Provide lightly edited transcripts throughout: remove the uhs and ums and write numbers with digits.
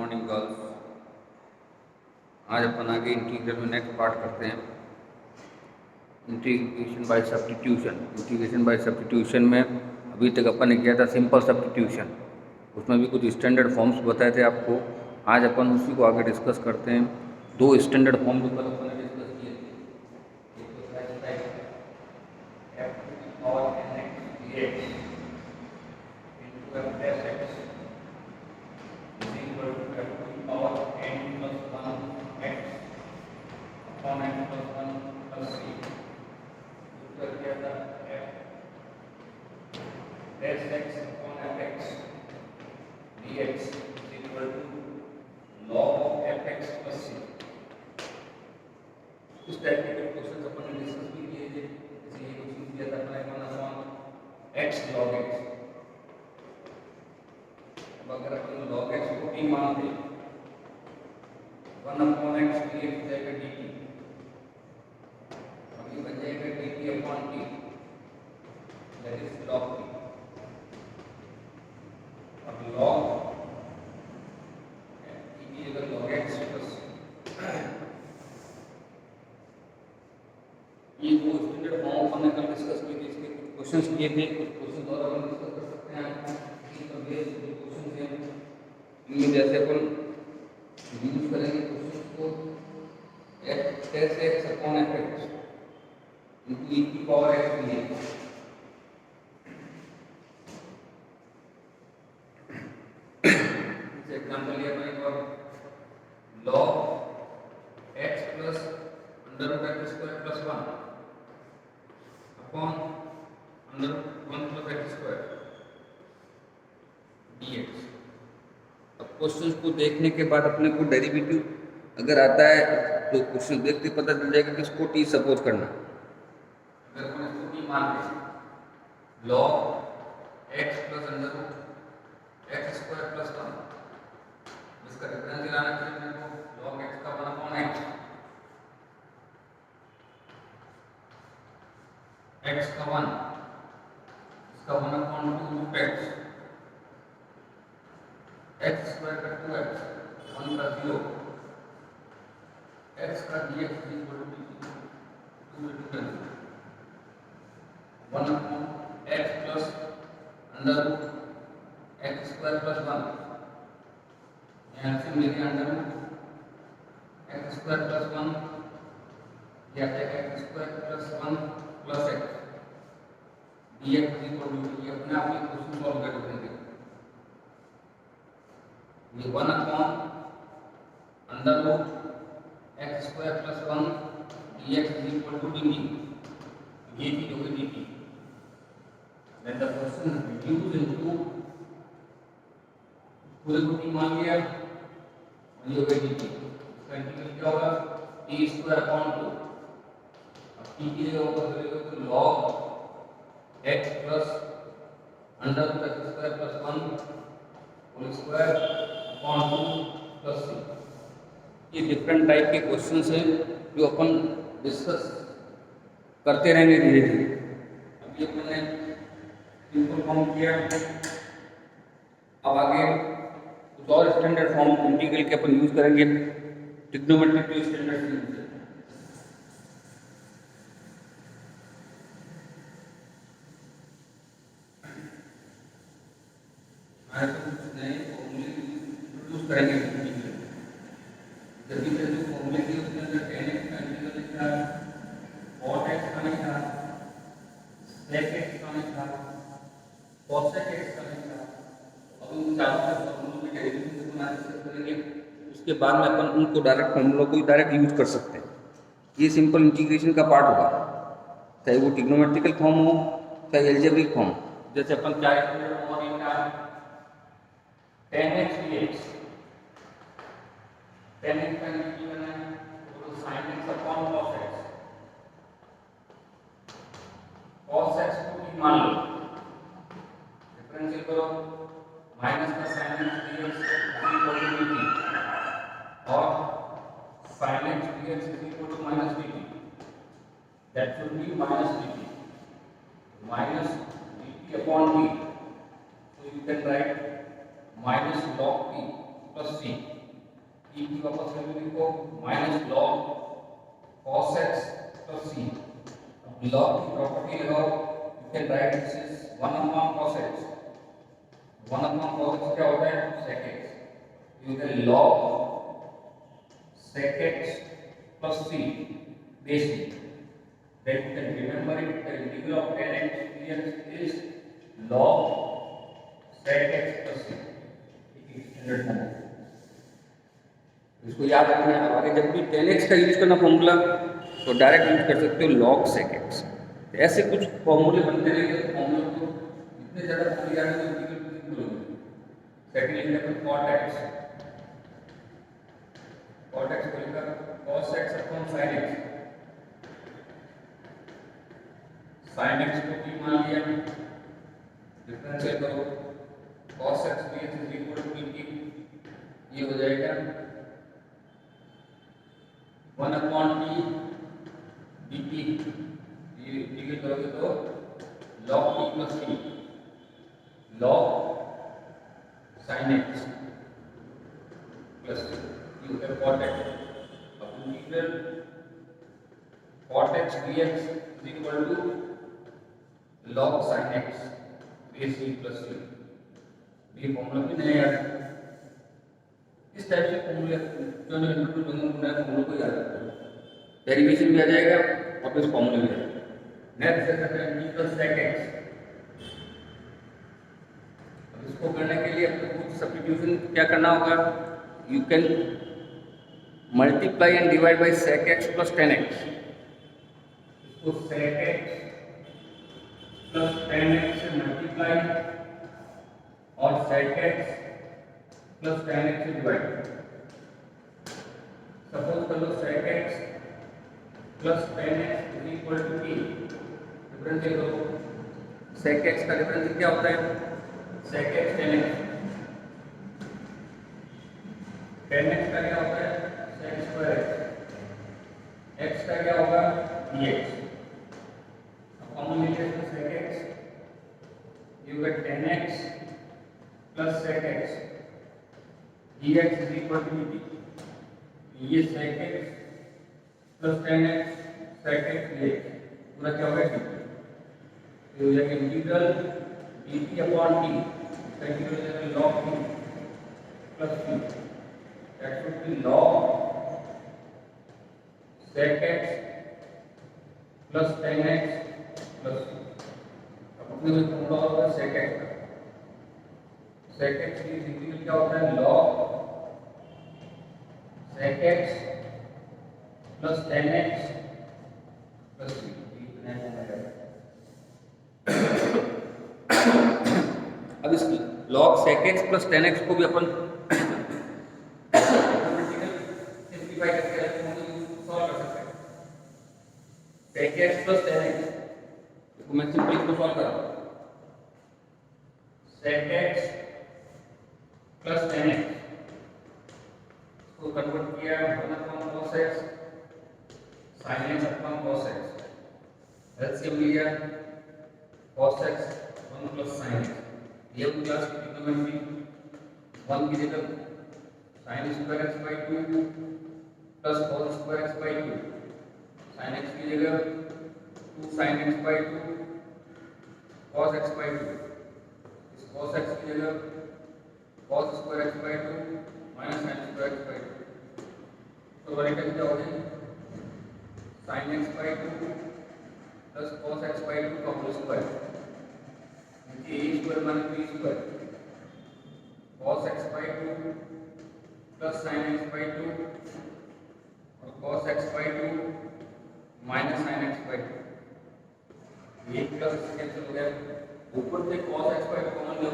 Morning girls. आज अपन आगे integral में नेक्स्ट पार्ट करते हैं, integration by substitution. Integration by substitution में अभी तक अपन ने किया था सिंपल सब्स्टिट्यूशन, उसमें भी कुछ स्टैंडर्ड फॉर्म्स बताए थे आपको। आज अपन उसी को आगे डिस्कस करते हैं। दो स्टैंडर्ड फॉर्म जो कल अपन ने डिस्कस किए थे, एक तो था f to the power nx dx into f dash x is equal to f to the power n plus 1 x upon n plus 1 plus c। दूसरा क्या था f dash x upon f x dx is equal to log of f x plus c। इस type के question अपन ने discuss भी किए थे। जैसे ये क्वेश्चन दिया था अपना 1 upon x log x। अब अगर अपन log x को t मान दें, 1 upon x dx हो जाएगा dt, अब ये बन जाएगा dt upon t, that is log t। अब log t की जगह log x प्लस ये दो स्टैंडर्ड फॉर्म अपन ने कल डिस्कस किए थे। इसके कुछ क्वेश्चंस किए थे, कुछ क्वेश्चन और अपन डिस्कस कर सकते हैं। इनका बेस जो क्वेश्चन है इनमें जैसे अपन यूज करेंगे क्वेश्चन को f dash x upon f x into e की पावर x dx। जैसे एग्जांपल लिया अपन एक बार log x plus under root x square plus 1 upon under 1 plus x square dx। अब क्वेश्चन को देखने के बाद अपने को डेरिवेटिव अगर आता है तो क्वेश्चन देखते पता चल जाएगा कि इसको t सपोज करना। अगर अपन इसको t मान लें log x plus under root x square plus 1, इसका डिफरेंस लाना चाहिए अपने को log x का 1 upon x, x का 1, इसका 1 upon 2 root x, x square का 2x, 1 का 0, x का dx is equal to 2 into 1 upon x plus under root x square plus 1, यहाँ से मिलेगा under root x square plus 1, या x square plus 1 plus x dx is equal to, ये अपने आप में क्वेश्चन सॉल्व कर देंगे। ये 1 upon under root x square plus 1 dx is equal to dt, ये चीज होगी dt। Then the question is reduced into पूरे को t मान लिया और ये होगा dt। इसका इंटीग्रल क्या होगा t स्क्वायर अपॉन 2। अब t की जगह ऊपर करेंगे तो log x plus under root x square plus 1 whole square upon 2 plus c। ये डिफरेंट टाइप के क्वेश्चंस हैं जो अपन डिस्कस करते रहेंगे धीरे धीरे। अभी अपन ने सिंपल फॉर्म किया, अब आगे कुछ और स्टैंडर्ड फॉर्म इंटीग्रल के अपन यूज करेंगे, ट्रिग्नोमेट्रिक जो स्टैंडर्ड यूज है। इंट्रोड्यूस करेंगे इंटीग्रल। जब भी जो फॉर्मूले थे उसके अंदर tan x का इंटीग्रल लिखा, cot x का नहीं था, sec x का नहीं था, cosec x का नहीं था। अब उन चारों के फॉर्मूलों के डेरिवेशन को बनाना डिस्कस करेंगे। उसके बाद में अपन उनको डायरेक्ट फॉर्मूलों को डायरेक्ट यूज कर सकते हैं। ये सिंपल इंटीग्रेशन का पार्ट होगा, चाहे वो ट्रिग्नोमेट्रिकल फॉर्म हो चाहे एल्जेब्रिक फॉर्म। जैसे अपन क्या और इनका tan x dx, tan x का इंटीग्रल है तो sin x upon cos x, cos x को t मान लो, डिफरेंशियल करो, माइनस का sin x dx is equal to dt और sin x dx is equal to minus dt, that should be minus dt, minus dt upon t, so you can write minus log p plus c। ई की वापस value लिखो minus log cos x plus c। अब log की property लगाओ, you can write this is 1 upon cos x। 1 upon cos x क्या होता है sec x, you can log sec x plus c base c। Then you can remember it, the integral of tan x dx is log sec x plus c, standard form. इसको याद रखना है, आगे जब भी tan x का use करना formula तो डायरेक्ट यूज कर सकते हो log sec x। ऐसे कुछ फॉर्मूले बनते रहेंगे, फॉर्मूले को इतने ज़्यादा फॉर्मूले याद है तो इंटीग्रल होंगे। सेकंड एग्जांपल cot x को लेकर cos x upon sin x। sin x को p मान लिया, डिफरेंशियल करो cos x dx is equal to p, ये हो जाएगा 1 अपॉन t dt। ये इंटीग्रेट करोगे तो log t plus t log sin x plus ये होता है cot x। अब integral cot x dx is equal to log sin x base c plus c। ये फॉर्मूला भी नया याद, इस टाइप से फॉर्मूले जो नए फॉर्मूले को याद रखते हो, डेरिवेशन भी आ जाएगा और फिर फॉर्मूले भी आ जाएगा। नेक्स्ट है इंटीग्रल sec x। अब इसको करने के लिए आपको कुछ सब्स्टिट्यूशन क्या करना होगा, you can multiply and divide by sec x plus tan x। इसको sec x plus tan x से मल्टीप्लाई और sec x plus tan x से डिवाइड। सपोज कर लो sec x plus tan x is equal to p। Differential करो, sec x का differential क्या होता है sec x tan x। tan x का क्या होता है sec स्क्वायर x। x का क्या होगा dx। अब कॉमन ले लेते हैं sec x, you get tan x plus sec x dx is equal to dt। ये sec x plus tan x sec x dx पूरा क्या होगा dt। तो हो जाएगा इंटीग्रल dt अपॉन t, इसका इंटीग्रल हो जाएगा log t plus t, that should be log sec x plus tan x plus t। अब अपने में फॉर्मूला होगा sec x का, sec x की इंटीग्रल क्या होता है log sec x plus tan x plus t। अब इस log sec x plus tan x को भी अपन सिंपलीफाई करके सॉल्व कर सकते हैं। sec x plus tan x को मैं सिंपली इसको सॉल्व कर रहा हूँ, sec x plus tan x को कन्वर्ट किया 1 upon cos x sin x upon cos x। LCM लिया cos x 1 plus sin x। ये क्लास की ट्रिग्नोमेट्री 1 की जगह sin square x by 2 plus cos square x by 2, sin x की जगह 2 sin x by 2 cos x by 2, इस cos x की जगह cos square x by 2 minus sin square x by 2। तो वैल्यू क्या हो गई sin x by 2 plus cos x by 2 का होल स्क्वायर, नीचे a square minus b square, cos x by 2 plus sin x by 2 और cos x by 2 minus sin x by 2। ये plus cancel हो गया, ऊपर से cos x बाई 2 कॉमन लो,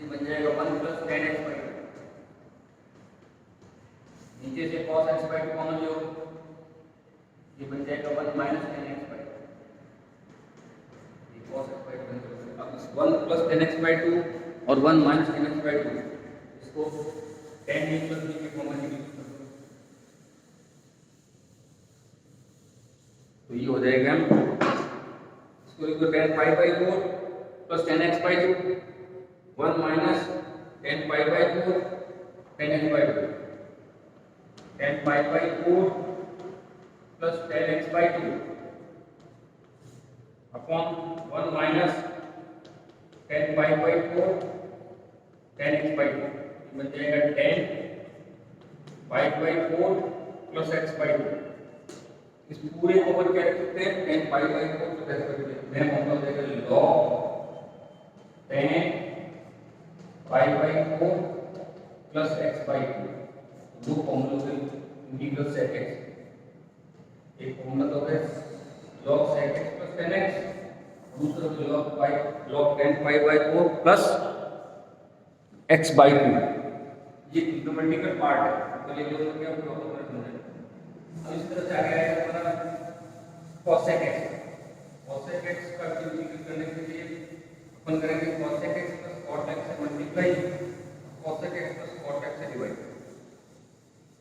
ये बन जाएगा 1 प्लस tan x बाई 2। नीचे से cos x बाई 2 कॉमन लो, ये बन जाएगा 1 माइनस tan x बाई 2। ये cos x बाई 2 कैंसिल हो गया। अब इस 1 प्लस tan x बाई 2 और 1 माइनस tan x बाई 2 इसको tan a प्लस b के फॉर्म में लिख सकते हैं। तो ये हो जाएगा, इसको लिखो tan pi by 4 plus tan x by 2 1 minus tan pi by 4 10x/2 10 pi/4 plus 10x/2 upon 1 minus 10 pi/4 10x/2 बन जाएगा 10 pi/4 plus x/2। इस पूरे को अपन क्या लिख सकते हैं 10 pi/4 plus x/2 लिखते हैं, मतलब हो जाएगा log 10 pi/4 plus x/2। दो फॉर्मूला से इंटीग्रल sec x, एक फॉर्मूला तो है log sec x plus 10x, दूसरा तो log 10 pi/4 plus x/2। ये ट्रिग्नोमेट्रिकल पार्ट है, तो ये जो क्या प्रॉब्लम है। अब इस तरह से आगे आएगा हमारा cosec x। cosec x का इंटीग्रेट करने के लिए अपन करेंगे cosec x plus cot x से multiply, cosec x plus cot x से डिवाइड,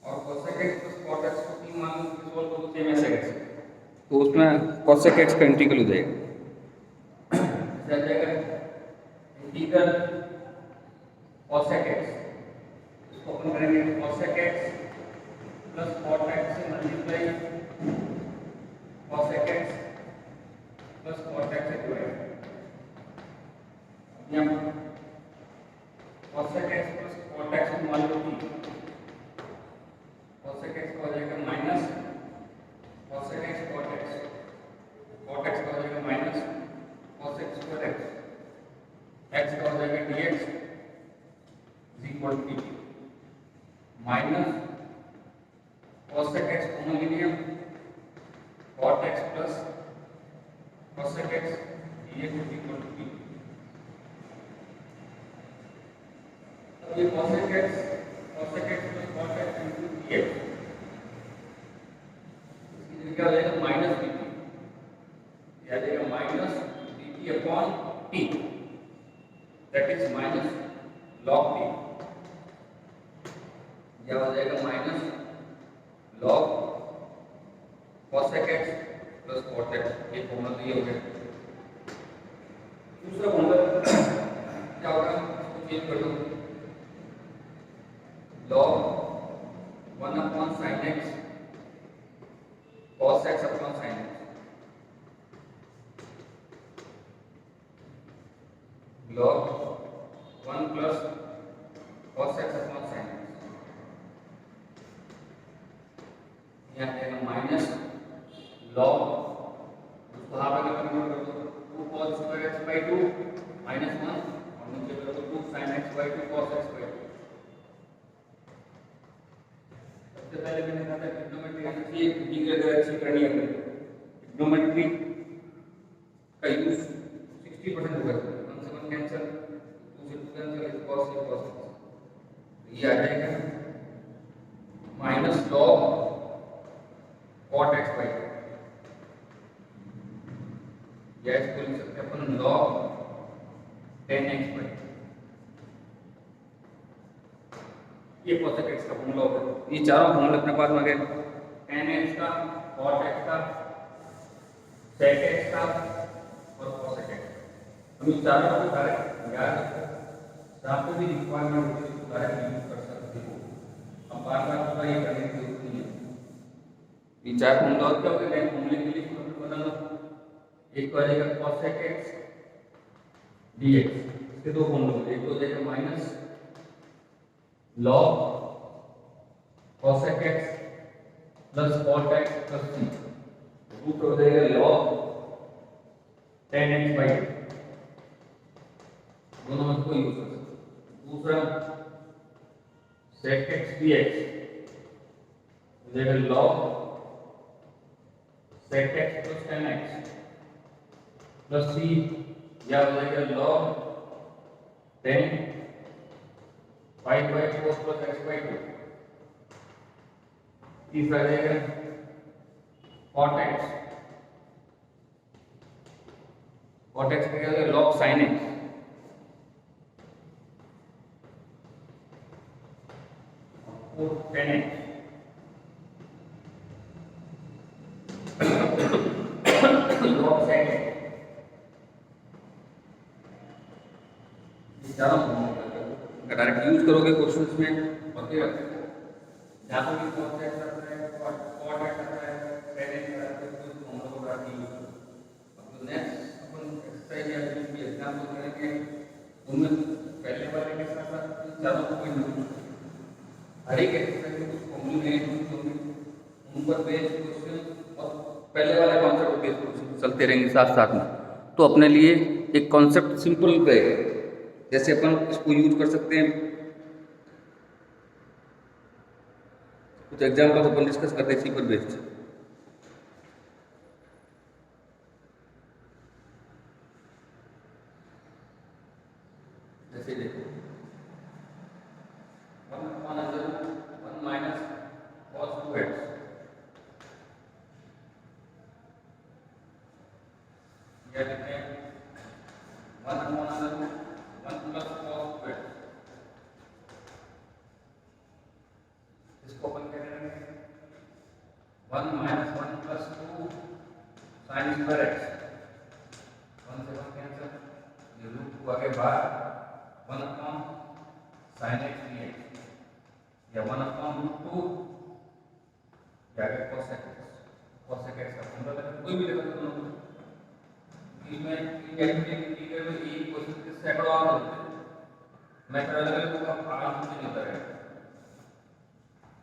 और cosec x plus cot x को 3 मान के सॉल्व करो सेम ऐसे x, तो उसमें cosec x का इंटीग्रल हो जाएगा, आ जाएगा इंटीग्रल cosec x। इसको अपन करेंगे cosec x plus cot x से multiply, cosec x plus cot x से डिवाइड। यहाँ cosec x plus cot x को मान लो कि cosec x का हो जाएगा minus cosec x cot x, cot x का हो जाएगा minus cosec square x, x का हो जाएगा dx is equal to dt minus cosec x common ले लिया, cot x plus cosec x dx is equal to dt। अब ये cosec x plus cot x into dx, इसकी जगह क्या हो जाएगा माइनस dt, यह आ जाएगा minus dt upon t, that is minus log t। यह हो जाएगा minus log cosec x plus cot x, ये फॉर्मूला तो ये हो गया। दूसरा फॉर्मूला क्या होगा, इसको चेंज कर दो, log 1 upon sin x cos x upon sin x, log 1 plus cos x upon sin x, यहाँ आएगा माइनस log, उसको हाफ में कन्वर्ट कर दो 2 cos square x/2 माइनस 1, और नीचे कर दो 2 sin x/2 cos x/2। सबसे पहले मैंने कहा था ट्रिग्नोमेट्री अच्छी इंटीग्रल अगर अच्छी करनी है ट्रिग्नोमेट्री का यूज 60% होगा, 1 से 1 कैंसिल, 2 से 2 कैंसिल, cos से cos। ये आ जाएगा माइनस log cot x/2, या इसको लिख सकते हैं अपन log 10x/2। ये cosec x का फॉर्मूला होगा। ये चारों फॉर्मूले अपने पास में आ गए, 10x का, cot x का, sec x का और cosec x। हम इन चारों को डायरेक्ट याद रखो, जहाँ पे भी रिक्वायरमेंट होती है उसको डायरेक्ट यूज कर सकते हो, अब बार-बार पूरा ये करने की जरूरत नहीं है। ये चार फॉर्मूला क्या हो गए, फॉर्मूले के लिए बदल लो, एक तो आ जाएगा cosec x dx, इसके दो फॉर्मूले, एक तो हो जाएगा minus log cosec x plus cot x plus c, root हो जाएगा log 10x/2, दोनों में कोई यूज कर सकते। दूसरा sec x dx हो जाएगा log sec x plus 10x plus c, या हो जाएगा log 10 pi/4 plus x/2। तीसरा जाएगा cot x, cot x क्या है log sin x, और 10x log sec x। Direct use करोगे क्वेश्चंस में वगैरह जहाँ पर भी कॉट एक्स आता है, कॉट एक्स आता है, tan एक्स आता है, तो फॉर्मूला को बड़ा यूज करो। अब नेक्स्ट अपन एक्सरसाइज या जो एग्जाम्पल करेंगे उनमें पहले वाले के साथ साथ चारों को पॉइंट हर एक एक्सरसाइज में कुछ फॉर्मूले नए यूज होंगे, उन पर बेस्ड क्वेश्चन और पहले वाले कॉन्सेप्ट बेस्ड क्वेश्चन चलते रहेंगे साथ साथ में। तो अपने लिए एक कॉन्सेप्ट सिंपल रहेगा, जैसे अपन इसको यूज कर सकते हैं। कुछ एग्जाम्पल अपन डिस्कस करते हैं इसी पर बेस्ड। जैसे देखो 1 माइनस cos 2x, या लिखते हैं 1 प्लस cos 2x। इसको अपन क्या करेंगे 1 minus 1 plus 2 sine square x, 1 से 1 कैंसिल, ये रूट को आगे बाहर 1 अपॉन साइन x dx, या 1 अपॉन रूट 2 या आगे cos x का फॉर्मूला लगा, कोई भी लगा दोनों इसमें इंटीग्रल में एक क्वेश्चन के सैकड़ों आंसर होते हैं। मैं कर अलग अलग का आंसर नहीं होता है,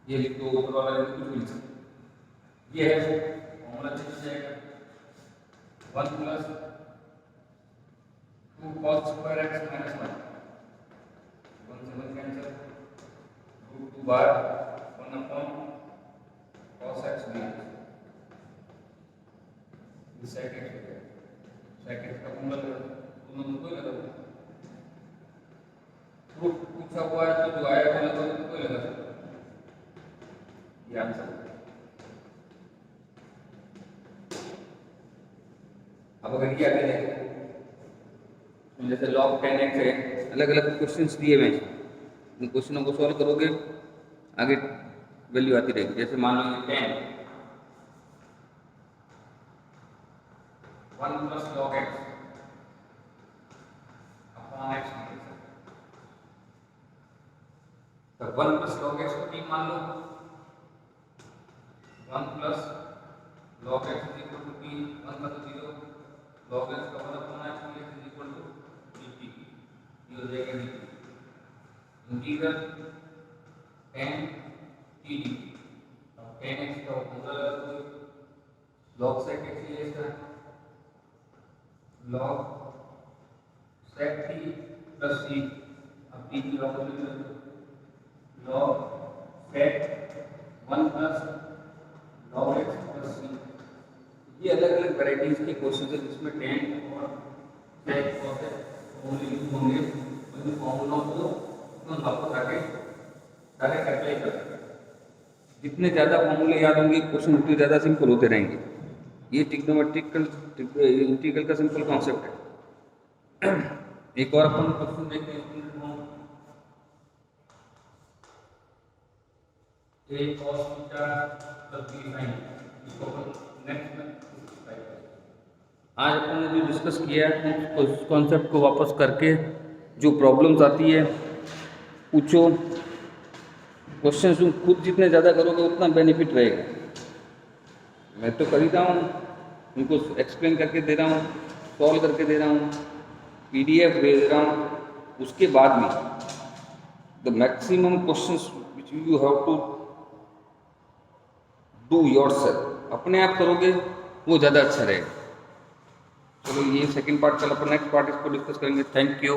ये लिख दो ऊपर वाला लिख कुछ भी लिख सकते। ये है फॉर्मूला चेंज जाएगा 1 plus 2 cos square x minus 1, 1 से 1 कैंसिल, रूट 2 बार 1 अपॉन cos x dx, इस साइड x हो गया, साइड x का फॉर्मूला दोनों कोई लगा दो, रूट पूछा हुआ है तो जो आया वो लगा दो, कोई लगा सकता, ये आंसर। अब अगर ये आगे देखो जैसे log 10x है, अलग अलग क्वेश्चंस दिए हुए हैं, उन क्वेश्चनों को सॉल्व करोगे आगे वैल्यू आती रहेगी। जैसे मान लो ये 10 1 plus log x upon x dx, तो 1 प्लस log x को t मान लो, 1 plus log x is equal to t, 1 का तो 0, log x का 1 upon x dx is equal to dt, ये हो जाएगा dt, integral tan t dt। अब tan x का फॉर्मूला लगा दो, log sec x ये इसका log sec t plus c, अब t की वैल्यू ले लो, log sec 1 plus log x plus c। ये अलग अलग वैरायटीज के क्वेश्चन है जिसमें tan और sec और फॉर्मूले यूज होंगे, उन फॉर्मूलों को तुम वापस आके डायरेक्ट अप्लाई कर सकते हैं। जितने ज़्यादा फॉर्मूले याद होंगे क्वेश्चन उतने ज़्यादा सिंपल होते रहेंगे। ये ट्रिग्नोमेट्रिकल इंटीग्रल का सिंपल कॉन्सेप्ट है। एक और अपन क्वेश्चन देखते हैं, a cos theta plus b sin, इसको अपन नेक्स्ट में आज अपन ने जो डिस्कस किया है उस कॉन्सेप्ट को वापस करके जो प्रॉब्लम्स आती है पूछो। क्वेश्चन तुम खुद जितने ज़्यादा करोगे उतना बेनिफिट रहेगा। मैं तो कर ही रहा हूँ, उनको एक्सप्लेन करके दे रहा हूँ, सॉल्व करके दे रहा हूँ, PDF भेज रहा हूँ, उसके बाद में the maximum questions which you have to do yourself, अपने आप करोगे वो ज़्यादा अच्छा रहेगा। चलो ये सेकंड पार्ट, कल अपन नेक्स्ट पार्ट इसको डिस्कस करेंगे। Thank you.